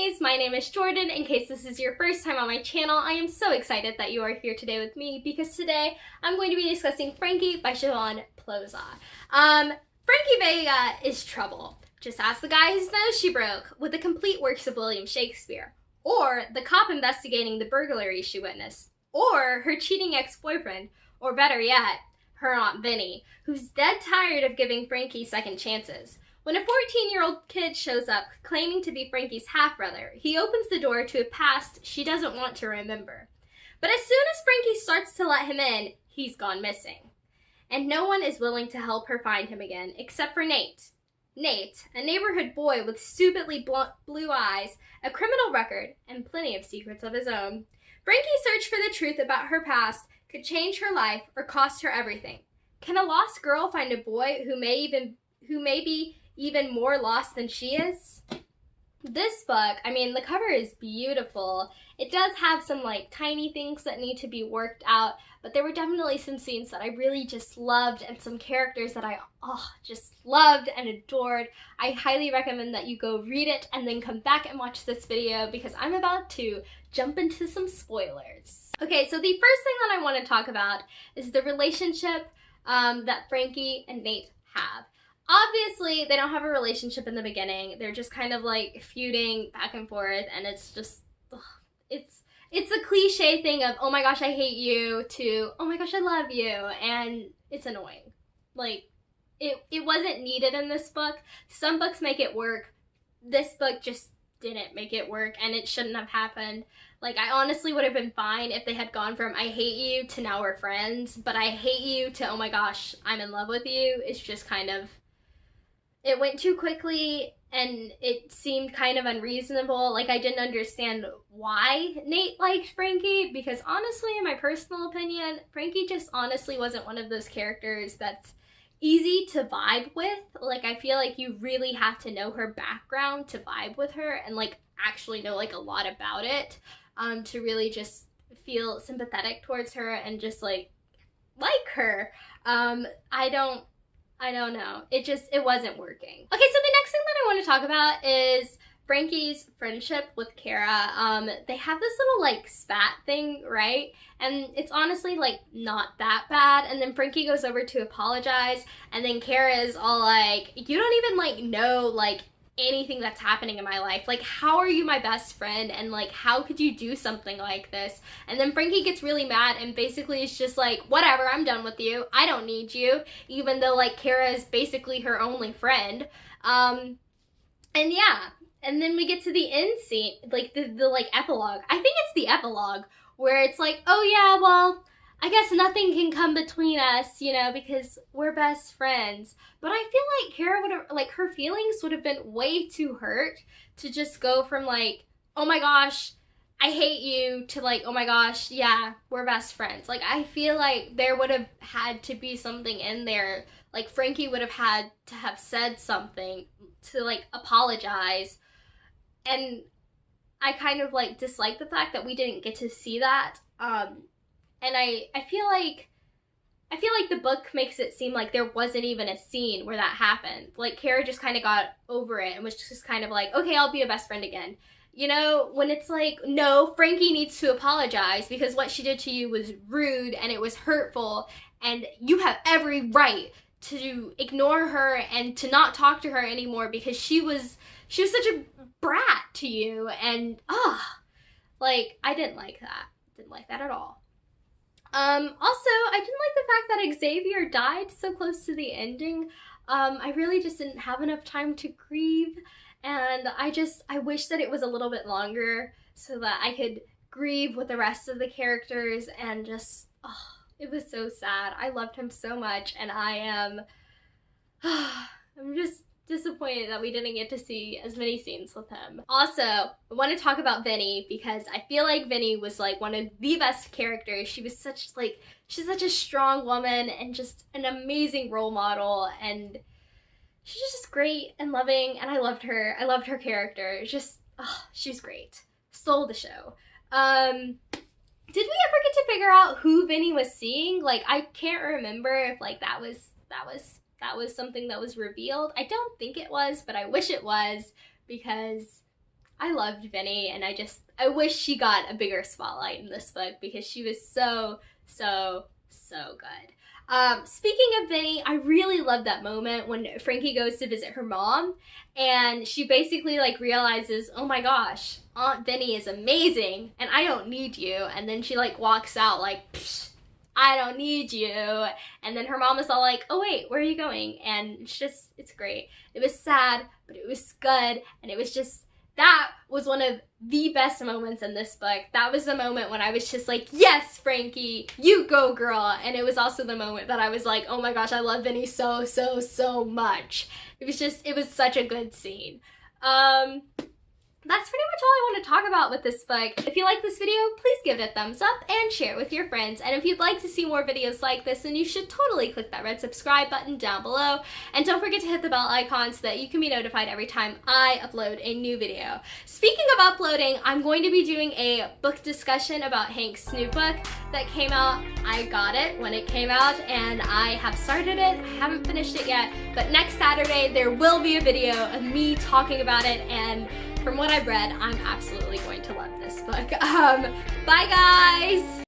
Frankies, my name is Jordan. In case this is your first time on my channel, I am so excited that you are here today with me because today I'm going to be discussing Frankie by Shivaun Plozza. Frankie Vega is trouble. Just ask the guy whose nose she broke with the complete works of William Shakespeare, or the cop investigating the burglary she witnessed, or her cheating ex-boyfriend, or better yet, her Aunt Vinny, who's dead tired of giving Frankie second chances. When a 14-year-old kid shows up claiming to be Frankie's half-brother, he opens the door to a past she doesn't want to remember. But as soon as Frankie starts to let him in, he's gone missing. And no one is willing to help her find him again, except for Nate. Nate, a neighborhood boy with stupidly blue eyes, a criminal record, and plenty of secrets of his own. Frankie's search for the truth about her past could change her life or cost her everything. Can a lost girl find a boy who may be even more lost than she is? This book, I mean, the cover is beautiful. It does have some tiny things that need to be worked out, but there were definitely some scenes that I really just loved and some characters that I just loved and adored. I highly recommend that you go read it and then come back and watch this video because I'm about to jump into some spoilers. Okay, so the first thing that I want to talk about is the relationship that Frankie and Nate have. Obviously, they don't have a relationship in the beginning. They're just kind of feuding back and forth, and it's just, it's a cliche thing of, oh my gosh, I hate you, to, oh my gosh, I love you, and it's annoying. It wasn't needed in this book. Some books make it work. This book just didn't make it work, and it shouldn't have happened. I honestly would have been fine if they had gone from I hate you to now we're friends, but I hate you to oh my gosh, I'm in love with you. It's just kind of, it went too quickly and it seemed kind of unreasonable. I didn't understand why Nate liked Frankie because honestly, in my personal opinion, Frankie just honestly wasn't one of those characters that's easy to vibe with. I feel like you really have to know her background to vibe with her and actually know a lot about it to really just feel sympathetic towards her and just like her. I don't know. It wasn't working. Okay, so the next thing that I want to talk about is Frankie's friendship with Kara. They have this little spat thing, right? And it's honestly not that bad. And then Frankie goes over to apologize, and then Kara is all you don't even know anything that's happening in my life. How are you my best friend? And how could you do something like this? And then Frankie gets really mad and basically is just whatever, I'm done with you. I don't need you. Even though Kara is basically her only friend. And yeah. And then we get to the end scene, the epilogue. I think it's the epilogue where it's oh yeah, well, I guess nothing can come between us, because we're best friends. But I feel Kara would have, her feelings would have been way too hurt to just go from oh my gosh, I hate you, to oh my gosh, yeah, we're best friends. I feel there would have had to be something in there. Frankie would have had to have said something to apologize. And I kind of dislike the fact that we didn't get to see that. And I feel the book makes it seem there wasn't even a scene where that happened. Kara just kind of got over it and was just kind of okay, I'll be a best friend again. When it's no, Frankie needs to apologize because what she did to you was rude and it was hurtful, and you have every right to ignore her and to not talk to her anymore because she was such a brat to you, and I didn't like that. Didn't like that at all. Also, I didn't like the fact that Xavier died so close to the ending. I really just didn't have enough time to grieve, and I wish that it was a little bit longer so that I could grieve with the rest of the characters, and just, it was so sad. I loved him so much, and I'm just disappointed that we didn't get to see as many scenes with him. Also, I want to talk about Vinny because I feel Vinny was one of the best characters. She was she's such a strong woman and just an amazing role model, and she's just great and loving, and I loved her. I loved her character. She's great. Stole the show. Did we ever get to figure out who Vinny was seeing? I can't remember if that was something that was revealed. I don't think it was, but I wish it was because I loved Vinny, and I wish she got a bigger spotlight in this book because she was so good. Speaking of Vinny, I really love that moment when Frankie goes to visit her mom, and she basically like realizes, oh my gosh, Aunt Vinny is amazing, and I don't need you. And then she like walks out like, psh, I don't need you. And then her mom is all like, oh wait, where are you going? And it's great. It was sad, but it was good, and it was just, that was one of the best moments in this book. That was the moment when I was just like, yes, Frankie, you go, girl. And it was also the moment that I was like, oh my gosh, I love Vinny so much. It was such a good scene. That's pretty much all I want to talk about with this book. If you like this video, please give it a thumbs up and share it with your friends. And if you'd like to see more videos like this, then you should totally click that red subscribe button down below. And don't forget to hit the bell icon so that you can be notified every time I upload a new video. Speaking of uploading, I'm going to be doing a book discussion about Hank's new book that came out. I got it when it came out, and I have started it. I haven't finished it yet, but next Saturday there will be a video of me talking about it, and from what I've read, I'm absolutely going to love this book. Bye guys!